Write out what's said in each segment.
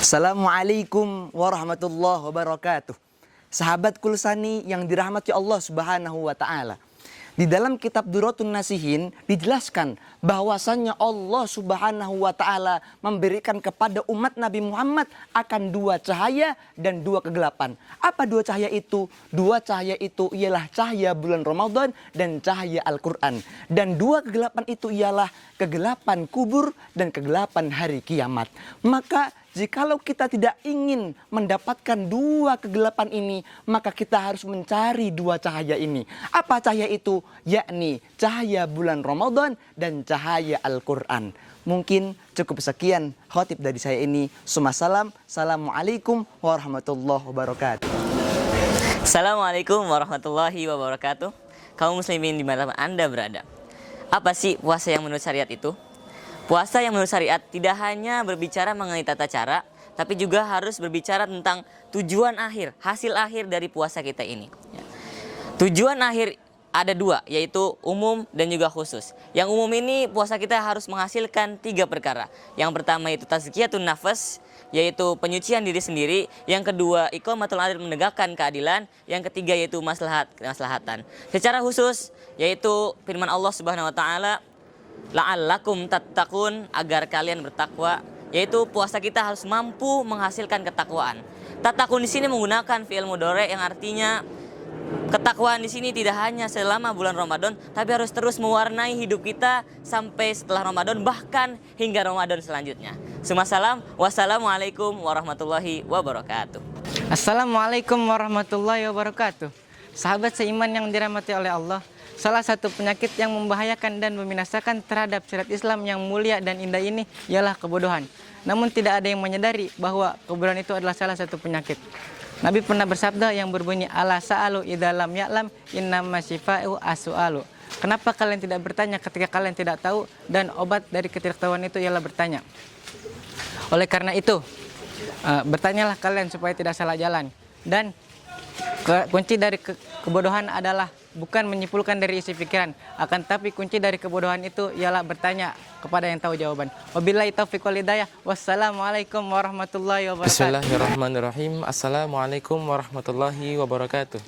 Assalamualaikum warahmatullahi wabarakatuh. Sahabat Kulsani yang dirahmati Allah Subhanahu wa taala. Di dalam kitab Duratun Nasihin dijelaskan bahwasannya Allah Subhanahu wa taala memberikan kepada umat Nabi Muhammad akan dua cahaya dan dua kegelapan. Apa dua cahaya itu? Dua cahaya itu ialah cahaya bulan Ramadan dan cahaya Al-Qur'an. Dan dua kegelapan itu ialah kegelapan kubur dan kegelapan hari kiamat. Maka jikalau kita tidak ingin mendapatkan dua kegelapan ini, maka kita harus mencari dua cahaya ini. Apa cahaya itu? Yakni cahaya bulan Ramadan dan cahaya Al-Quran. Mungkin cukup sekian khotib dari saya ini. Assalamualaikum warahmatullahi wabarakatuh. Assalamualaikum warahmatullahi wabarakatuh. Kaum muslimin dimanapun Anda berada. Apa sih puasa yang menurut syariat itu? Puasa yang menurut syariat tidak hanya berbicara mengenai tata cara, tapi juga harus berbicara tentang tujuan akhir, hasil akhir dari puasa kita ini. Tujuan akhir ada dua, yaitu umum dan juga khusus. Yang umum ini puasa kita harus menghasilkan 3 perkara. Yang pertama itu tazkiyatun nafas, yaitu penyucian diri sendiri. Yang kedua iqamatul adil, menegakkan keadilan. Yang ketiga yaitu kemaslahatan. Secara khusus yaitu firman Allah Subhanahu wa taala, la'allakum tattaqun, agar kalian bertakwa, yaitu puasa kita harus mampu menghasilkan ketakwaan. Tattaqun di sini menggunakan fi'il mudhari yang artinya ketakwaan di sini tidak hanya selama bulan Ramadan, tapi harus terus mewarnai hidup kita sampai setelah Ramadan, bahkan hingga Ramadan selanjutnya. Wassalamualaikum warahmatullahi wabarakatuh. Assalamualaikum warahmatullahi wabarakatuh. Sahabat seiman yang dirahmati oleh Allah, salah satu penyakit yang membahayakan dan membinasakan terhadap syariat Islam yang mulia dan indah ini ialah kebodohan. Namun tidak ada yang menyadari bahwa kebodohan itu adalah salah satu penyakit. Nabi pernah bersabda yang berbunyi, ala sa'alu idza lam ya'lam innama syifa'u as-su'alu. Kenapa kalian tidak bertanya ketika kalian tidak tahu, dan obat dari ketidaktahuan itu ialah bertanya. Oleh karena itu, bertanyalah kalian supaya tidak salah jalan. Dan kunci dari kebodohan adalah bukan menyimpulkan dari isi pikiran, akan tapi kunci dari kebodohan itu ialah bertanya kepada yang tahu jawaban. Wabillahi taufiq wal hidayah. Wassalamualaikum warahmatullahi wabarakatuh. Bismillahirrahmanirrahim. Assalamualaikum warahmatullahi wabarakatuh.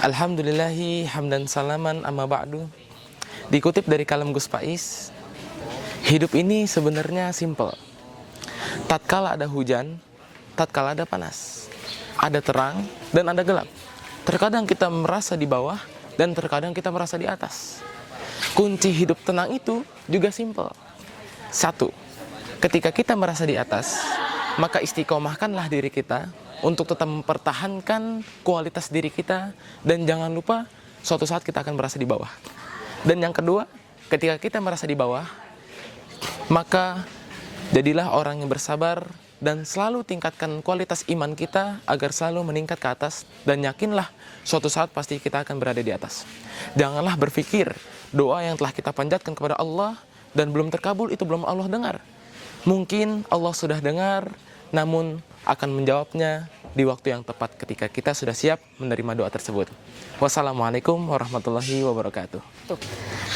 Alhamdulillahi hamdan salaman amma ba'du. Dikutip dari kalam Gus Pais, hidup ini sebenarnya simple. Tatkala ada hujan, tatkala ada panas, ada terang dan ada gelap. Terkadang kita merasa di bawah dan terkadang kita merasa di atas. Kunci hidup tenang itu juga simpel. 1. Ketika kita merasa di atas, maka istiqomahkanlah diri kita untuk tetap mempertahankan kualitas diri kita, dan jangan lupa suatu saat kita akan merasa di bawah. Dan yang kedua, ketika kita merasa di bawah, maka jadilah orang yang bersabar dan selalu tingkatkan kualitas iman kita agar selalu meningkat ke atas, dan yakinlah suatu saat pasti kita akan berada di atas. Janganlah berpikir doa yang telah kita panjatkan kepada Allah dan belum terkabul itu belum Allah dengar. Mungkin Allah sudah dengar, namun akan menjawabnya di waktu yang tepat ketika kita sudah siap menerima doa tersebut. Wassalamualaikum warahmatullahi wabarakatuh.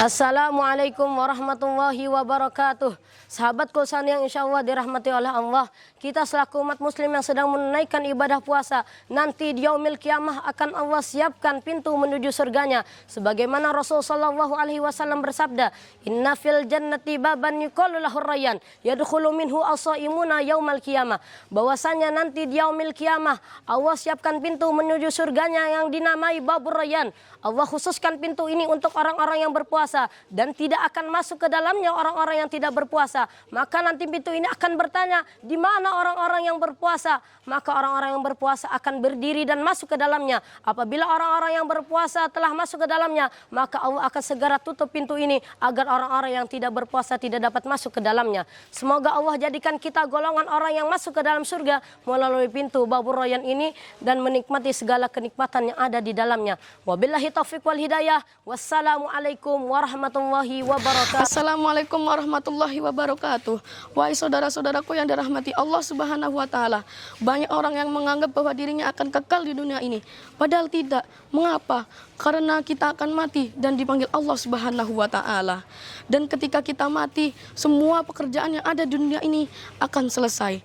Assalamualaikum warahmatullahi wabarakatuh. Sahabat Kulsani yang insya Allah dirahmati oleh Allah, kita selaku umat muslim yang sedang menunaikan ibadah puasa, nanti di yaumil kiamah akan Allah siapkan pintu menuju surganya. Sebagaimana Rasul sallallahu alaihi wasallam bersabda, inna fil jannati baban yuqalu lahu rayyan yadkhulu minhu as-shaimuna yaumal kiamah. Bahwasanya nanti di yaumil kiamah Allah siapkan pintu menuju surganya yang dinamai babur rayyan. Allah khususkan pintu ini untuk orang-orang yang berpuasa, dan tidak akan masuk ke dalamnya orang-orang yang tidak berpuasa. Maka nanti pintu ini akan bertanya, di mana orang-orang yang berpuasa? Maka orang-orang yang berpuasa akan berdiri dan masuk ke dalamnya. Apabila orang-orang yang berpuasa telah masuk ke dalamnya, maka Allah akan segera tutup pintu ini agar orang-orang yang tidak berpuasa tidak dapat masuk ke dalamnya. Semoga Allah jadikan kita golongan orang yang masuk ke dalam surga melalui pintu babur rayyan ini dan menikmati segala kenikmatan yang ada di dalamnya. Wabillahi taufiq wal hidayah. Wassalamualaikum warahmatullahi wabarakatuh. Assalamualaikum warahmatullahi wabarakatuh. Wahai saudara-saudaraku yang dirahmati Allah Subhanahu wa taala, banyak orang yang menganggap bahwa dirinya akan kekal di dunia ini, padahal tidak. Mengapa? Karena kita akan mati dan dipanggil Allah Subhanahu wa taala. Dan ketika kita mati, semua pekerjaan yang ada di dunia ini akan selesai.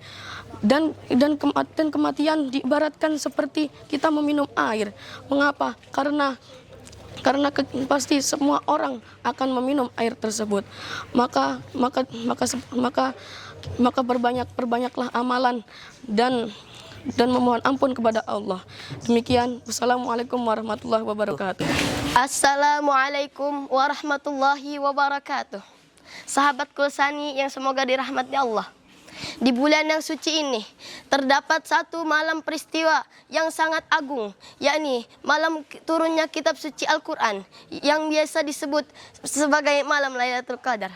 dan kematian diibaratkan seperti kita meminum air. Mengapa? Karena pasti semua orang akan meminum air tersebut. Maka perbanyaklah amalan dan memohon ampun kepada Allah. Demikian. Wassalamualaikum warahmatullahi wabarakatuh. Assalamualaikum warahmatullahi wabarakatuh. Sahabat Kulsani yang semoga dirahmati Allah. Di bulan yang suci ini terdapat satu malam peristiwa yang sangat agung, yakni malam turunnya kitab suci Al-Quran yang biasa disebut sebagai malam Lailatul Qadar.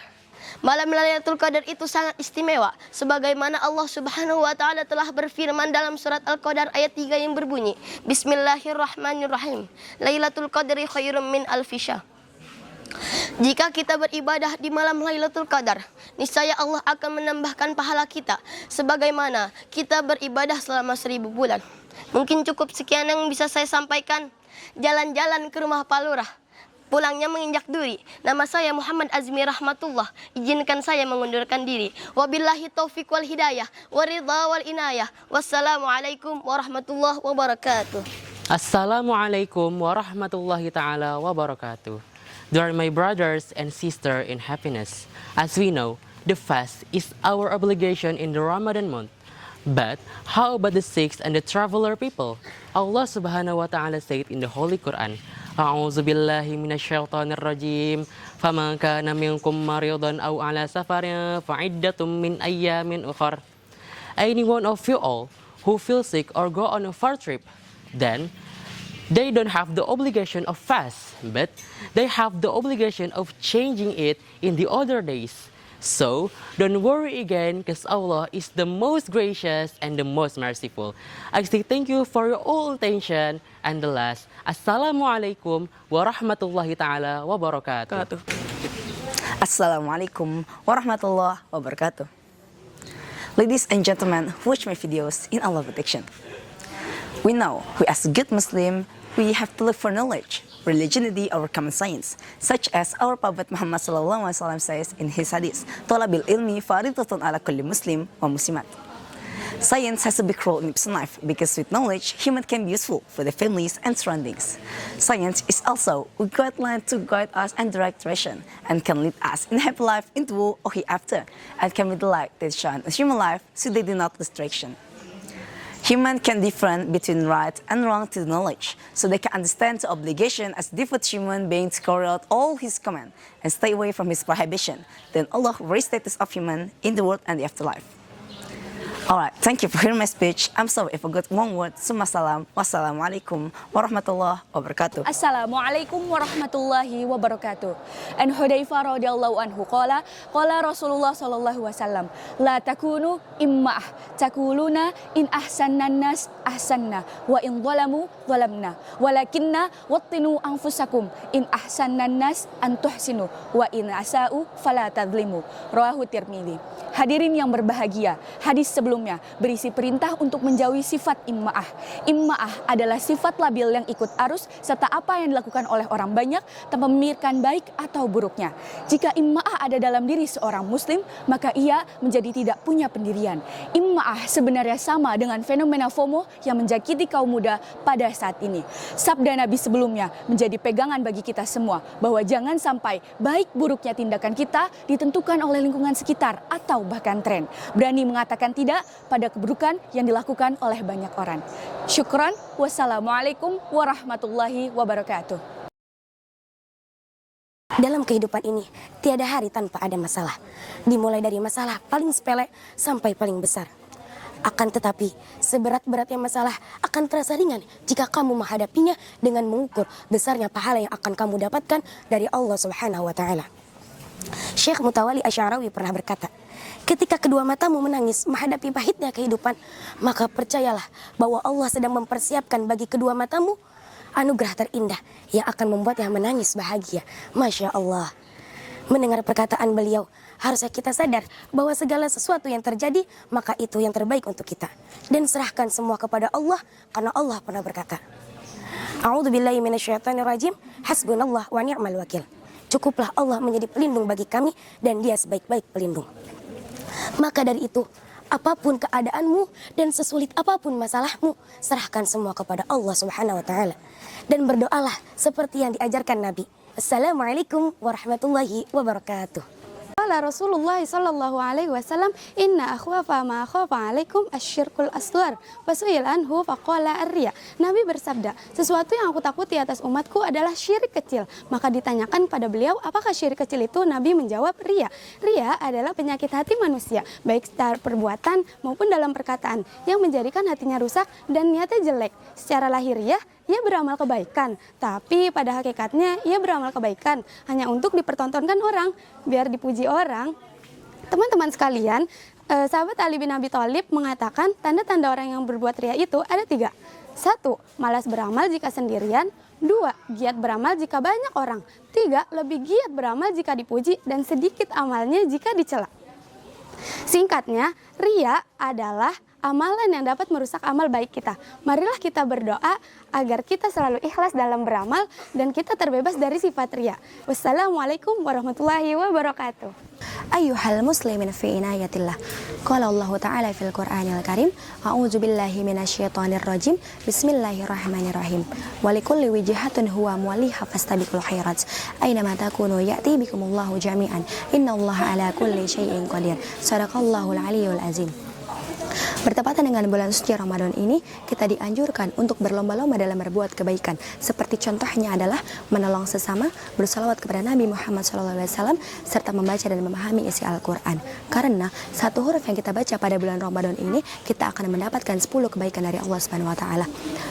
Malam Lailatul Qadar itu sangat istimewa, sebagaimana Allah Subhanahu wa taala telah berfirman dalam surat Al-Qadar ayat 3 yang berbunyi, Bismillahirrahmanirrahim. Lailatul Qadri khairum min alfi syahr. Jika kita beribadah di malam Lailatul Qadar, niscaya Allah akan menambahkan pahala kita sebagaimana kita beribadah selama 1000 bulan. Mungkin cukup sekian yang bisa saya sampaikan. Jalan-jalan ke rumah Pak Lurah, pulangnya menginjak duri. Nama saya Muhammad Azmi Rahmatullah. Izinkan saya mengundurkan diri. Wabillahi taufiq wal hidayah, waridha wal inayah. Wassalamualaikum warahmatullahi wabarakatuh. Assalamualaikum warahmatullahi ta'ala wabarakatuh. Dear my brothers and sisters in happiness, as we know, the fast is our obligation in the Ramadan month. But how about the sick and the traveler people? Allah subhanahu wa ta'ala said in the Holy Quran, A'udzu billahi minasyaitonir rajim. Faman kana minkum maridan aw ala safarin fa'iddatum min ayyamin ukhar. Any one of you all who feel sick or go on a far trip, then they don't have the obligation of fast, but they have the obligation of changing it in the other days. So, don't worry again, because Allah is the most gracious and the most merciful. I say thank you for your all attention. And the last, Assalamualaikum warahmatullahi ta'ala wabarakatuh. Assalamualaikum warahmatullahi wabarakatuh. Ladies and gentlemen who watch my videos in Allah protection. We know, we as good Muslim, we have to look for knowledge, religionity, or common science, such as our Prophet Muhammad SAW says in his hadith, Thalabil ilmi faridatun ala kulli muslim wa muslimat. Science has a big role in personal life because with knowledge, human can be useful for their families and surroundings. Science is also a guideline to guide us and direct direction, and can lead us in happy life into or hereafter, and can be the light that shines in human life so they do not lose direction. Human can different between right and wrong to knowledge, so they can understand the obligation as devout human being to carry out all his command and stay away from his prohibition. Then Allah will raise status of human in the world and the afterlife. Alright, thank you for hearing my speech. I'm sorry if I got one word. Summa salam. Wassalamualaikum warahmatullahi wabarakatuh. Assalamualaikum warahmatullahi wabarakatuh. An Hudzaifah radhiyallahu anhu qala Rasulullah sallallahu alaihi wasallam, la takunu imma'ah takuluna in ahsannan nas ahsanna wa in zalamu zalamna walakinna wattinu anfusakum in ahsannan nas an tuhsinu wa in asa'u fala tadlimu. Rawahu Tirmidzi. Hadirin yang berbahagia, hadis sebelumnya berisi perintah untuk menjauhi sifat imma'ah. Imma'ah adalah sifat labil yang ikut arus serta apa yang dilakukan oleh orang banyak tanpa memikirkan baik atau buruknya. Jika imma'ah ada dalam diri seorang muslim, maka ia menjadi tidak punya pendirian. Imma'ah sebenarnya sama dengan fenomena FOMO yang menjakiti kaum muda pada saat ini. Sabda Nabi sebelumnya menjadi pegangan bagi kita semua bahwa jangan sampai baik buruknya tindakan kita ditentukan oleh lingkungan sekitar atau bahkan tren. Berani mengatakan tidak pada keburukan yang dilakukan oleh banyak orang. Syukran. Wassalamualaikum warahmatullahi wabarakatuh. Dalam kehidupan ini, tiada hari tanpa ada masalah. Dimulai dari masalah paling sepele sampai paling besar. Akan tetapi, seberat-beratnya masalah akan terasa ringan jika kamu menghadapinya dengan mengukur besarnya pahala yang akan kamu dapatkan dari Allah Subhanahu wa taala. Syekh Mutawalli Asy'arawi pernah berkata, ketika kedua matamu menangis menghadapi pahitnya kehidupan, maka percayalah bahwa Allah sedang mempersiapkan bagi kedua matamu anugerah terindah yang akan membuatnya menangis bahagia. Masya Allah. Mendengar perkataan beliau, harusnya kita sadar bahwa segala sesuatu yang terjadi, maka itu yang terbaik untuk kita. Dan serahkan semua kepada Allah, karena Allah pernah berkata, A'udzubillahi minasyaitonirrajim, hasbunallah wa ni'mal wakil. Cukuplah Allah menjadi pelindung bagi kami dan Dia sebaik-baik pelindung. Maka dari itu, apapun keadaanmu dan sesulit apapun masalahmu, serahkan semua kepada Allah Subhanahu wa taala dan berdoalah seperti yang diajarkan Nabi. Assalamualaikum warahmatullahi wabarakatuh. Qala Rasulullah sallallahu alaihi wasallam, inna akhwafa ma khafa alaikum asyirkul asghar wa su'il anhu faqala ar-riya. Nabi bersabda, sesuatu yang aku takuti atas umatku adalah syirik kecil. Maka ditanyakan pada beliau, apakah syirik kecil itu? Nabi menjawab, riya. Riya adalah penyakit hati manusia, baik secara perbuatan maupun dalam perkataan, yang menjadikan hatinya rusak dan niatnya jelek. Secara lahiriah ia beramal kebaikan, tapi pada hakikatnya ia beramal kebaikan hanya untuk dipertontonkan orang, biar dipuji orang. Teman-teman sekalian, sahabat Ali bin Abi Thalib mengatakan tanda-tanda orang yang berbuat riya itu ada 3. 1. Malas beramal jika sendirian. 2. Giat beramal jika banyak orang. 3. Lebih giat beramal jika dipuji dan sedikit amalnya jika dicela. Singkatnya, riya adalah amalan yang dapat merusak amal baik kita. Marilah kita berdoa agar kita selalu ikhlas dalam beramal dan kita terbebas dari sifat riya. Wassalamualaikum warahmatullahi wabarakatuh. Ayyuhal muslimin fi inayatillah. Qala Allah Ta'ala fil Qur'anil Karim, a'udzu billahi minasyaitonir rajim. Bismillahirrahmanirrahim. Wa likulli wijhatun huwa muwalliha fastabiqul khairat. Aina ma takunu ya'ti bikumullahu jami'an. Innallaha ala kulli syai'in qadir. Shadaqallahul aliyyul azim. Bertepatan dengan bulan suci Ramadan ini, kita dianjurkan untuk berlomba-lomba dalam berbuat kebaikan. Seperti contohnya adalah menolong sesama, bersalawat kepada Nabi Muhammad SAW, serta membaca dan memahami isi Al-Quran. Karena satu huruf yang kita baca pada bulan Ramadan ini, kita akan mendapatkan 10 kebaikan dari Allah Subhanahu Wa Taala.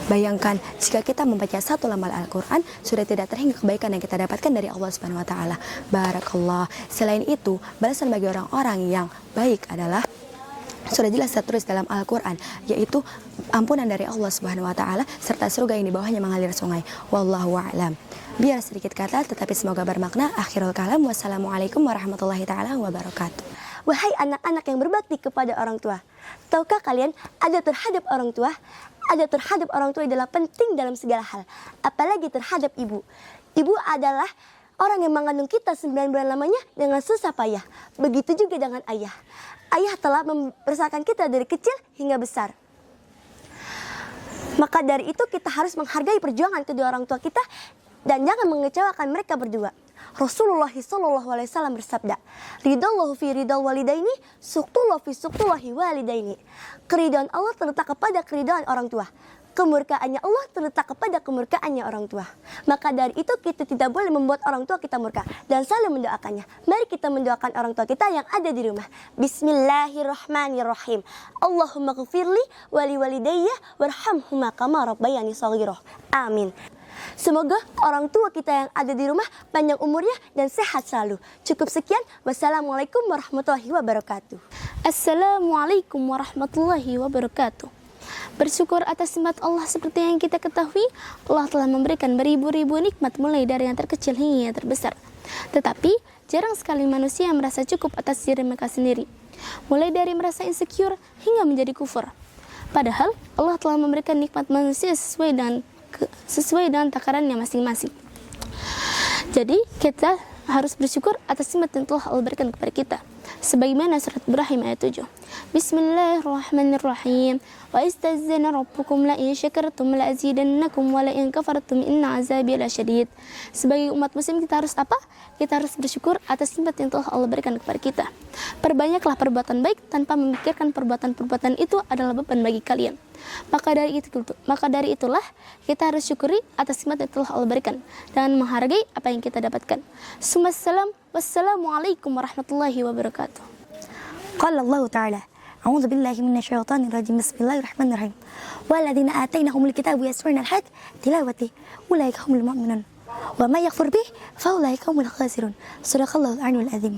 Bayangkan jika kita membaca satu lembar Al-Quran, sudah tidak terhingga kebaikan yang kita dapatkan dari Allah Subhanahu Wa Taala. Barakallah. Selain itu, balasan bagi orang-orang yang baik adalah sudah jelas tertulis dalam Al-Quran, yaitu ampunan dari Allah Subhanahu Wa Taala serta surga yang di bawahnya mengalir sungai. Wallahu a'lam. Biar sedikit kata tetapi semoga bermakna. Akhirul kalam. Wassalamualaikum warahmatullahi taala wabarakatuh. Wahai anak-anak yang berbakti kepada orang tua, tahukah kalian adab terhadap orang tua? Adab terhadap orang tua adalah penting dalam segala hal, apalagi terhadap ibu. Ibu adalah orang yang mengandung kita 9 bulan lamanya dengan susah payah. Begitu juga dengan ayah. Ayah telah membesarkan kita dari kecil hingga besar. Maka dari itu kita harus menghargai perjuangan kedua orang tua kita dan jangan mengecewakan mereka berdua. Rasulullah SAW bersabda, ridallahu fi ridal walidaini, suqtullah fi suqtullahi walidaini. Keridhaan Allah terletak kepada keridhaan orang tua. Kemurkaannya Allah terletak kepada kemurkaannya orang tua. Maka dari itu kita tidak boleh membuat orang tua kita murka dan selalu mendoakannya. Mari kita mendoakan orang tua kita yang ada di rumah. Bismillahirrahmanirrahim. Allahumma ghfirli wali walidayya warhamhuma kama rabbayani shaghira. Amin. Semoga orang tua kita yang ada di rumah panjang umurnya dan sehat selalu. Cukup sekian. Wassalamualaikum warahmatullahi wabarakatuh. Assalamualaikum warahmatullahi wabarakatuh. Bersyukur atas nikmat Allah seperti yang kita ketahui, Allah telah memberikan beribu-ribu nikmat mulai dari yang terkecil hingga yang terbesar. Tetapi jarang sekali manusia yang merasa cukup atas diri mereka sendiri, mulai dari merasa insecure hingga menjadi kufur. Padahal Allah telah memberikan nikmat manusia sesuai dengan takarannya masing-masing. Jadi kita harus bersyukur atas nikmat yang telah Allah berikan kepada kita. Sebagaimana surat Ibrahim ayat 7. Bismillahirrahmanirrahim. Wa istazana rabbukum la in syakartum la azidannakum wa la in kafartum inna azabi lasyadid. Sebagai umat muslim kita harus apa? Kita harus bersyukur atas nikmat yang telah Allah berikan kepada kita. Perbanyaklah perbuatan baik tanpa memikirkan perbuatan-perbuatan itu adalah beban bagi kalian. Maka dari itulah kita harus syukuri atas nikmat yang telah Allah berikan dan menghargai apa yang kita dapatkan. Wassalamualaikum warahmatullahi wabarakatuh. Qala Allah Ta'ala, a'udzu billahi minasyaitonir rajim. Bismillahirrahmanirrahim. Walladzina atainahumul kitaba yasruna al-haq tilawati ulaika humul mu'minun wa may yakfur bih fa ulaika humul khasirun. Shadaqallahul aliyyul azim.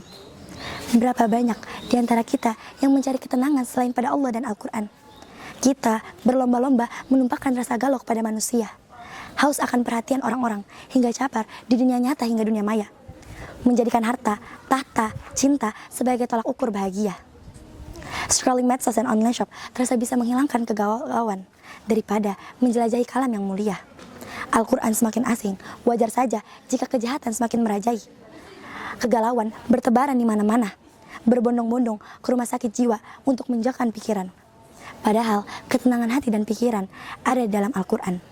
Berapa banyak di antara kita yang mencari ketenangan selain pada Allah dan Al-Quran. Kita berlomba-lomba menumpahkan rasa galau kepada manusia, haus akan perhatian orang-orang, hingga capar di dunia nyata hingga dunia maya, menjadikan harta, tahta, cinta sebagai tolak ukur bahagia. Scrolling medsos dan online shop terasa bisa menghilangkan kegalauan daripada menjelajahi kalam yang mulia. Al-Quran semakin asing, wajar saja jika kejahatan semakin merajai. Kegalauan bertebaran di mana-mana, berbondong-bondong ke rumah sakit jiwa untuk menjaga pikiran. Padahal ketenangan hati dan pikiran ada di dalam Al-Quran.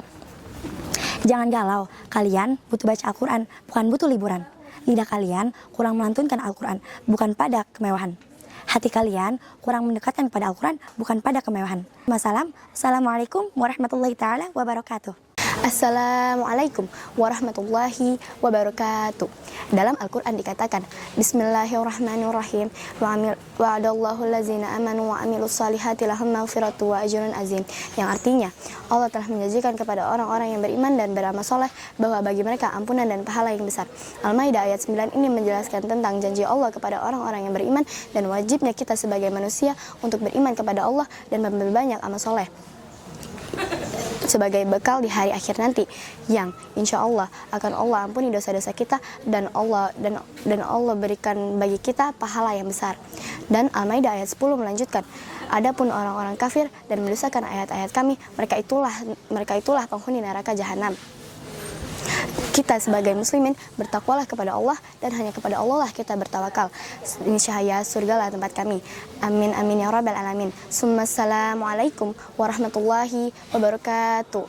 Jangan galau, kalian butuh baca Al-Quran, bukan butuh liburan. Lidah kalian kurang melantunkan Al-Quran, bukan pada kemewahan. Hati kalian kurang mendekatkan pada Al-Quran, bukan pada kemewahan. Assalamualaikum warahmatullahi ta'ala wabarakatuh. Assalamualaikum warahmatullahi wabarakatuh. Dalam Al-Quran dikatakan, Bismillahirrahmanirrahim. Wa'adallahu allazina amanu wa amilus salihati lahum maghfiratu wa ajrun azim. Yang artinya, Allah telah menjanjikan kepada orang-orang yang beriman dan beramal soleh bahwa bagi mereka ampunan dan pahala yang besar. Al-Maidah ayat 9 ini menjelaskan tentang janji Allah kepada orang-orang yang beriman dan wajibnya kita sebagai manusia untuk beriman kepada Allah dan memperbanyak amal soleh sebagai bekal di hari akhir nanti yang insya Allah akan Allah ampuni dosa-dosa kita dan Allah berikan bagi kita pahala yang besar. Dan Al-Maidah ayat 10 melanjutkan, adapun orang-orang kafir dan mendustakan ayat-ayat kami, mereka itulah penghuni neraka jahanam. Kita sebagai muslimin bertakwalah kepada Allah dan hanya kepada Allah lah kita bertawakal. Niscaya surgalah tempat kami. Amin amin ya rabbal alamin. Assalamualaikum warahmatullahi wabarakatuh.